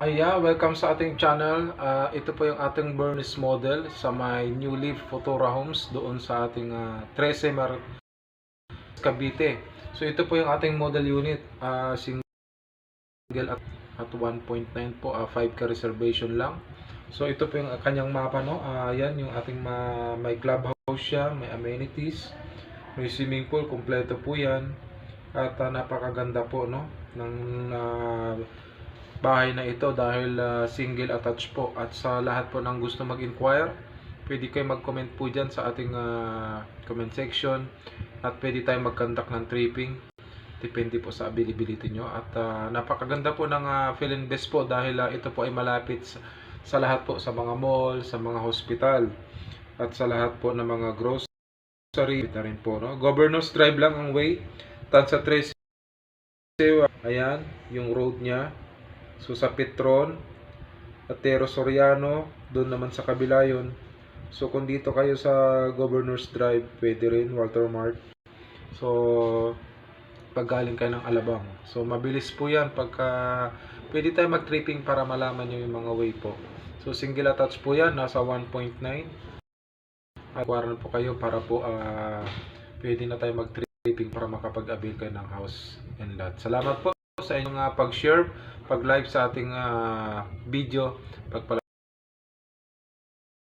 Welcome sa ating channel. Ito po yung ating Bernice model sa may New Leaf Futura Homes doon sa ating 13 Cavite. So ito po yung ating model unit, single at 1.9 po, 5 ka reservation lang. So ito po yung kanyang mapa, no. Yan yung ating may clubhouse siya, may amenities, may swimming pool, kumpleto po yan. At napakaganda po, no, ng bahay na ito dahil single attached po. At sa lahat po ng gusto mag-inquire, pwede kayo mag-comment po dyan sa ating comment section, at pwede tayong mag-conduct ng tripping, depende po sa availability nyo. At napakaganda po ng Philinvest po dahil ito po ay malapit sa lahat po, sa mga mall, sa mga hospital, at sa lahat po ng mga grocery na rin po, no? Governor's Drive lang ang way, Tansa 13. Ayan yung road niya. So sa Petron, Atero Soriano, doon naman sa kabila yun. So kung dito kayo sa Governor's Drive, pwede rin, Walter Mart. So pag galing kayo ng Alabang. So mabilis po yan pagka pwede tayo mag-tripping para malaman nyo yung mga way po. So single attach po yan, nasa 1.9. Agwaran po kayo para po pwede na tayo mag-tripping para makapag-avail kayo ng house and lot. Salamat po sa inyong pag-share, pag-live sa ating video,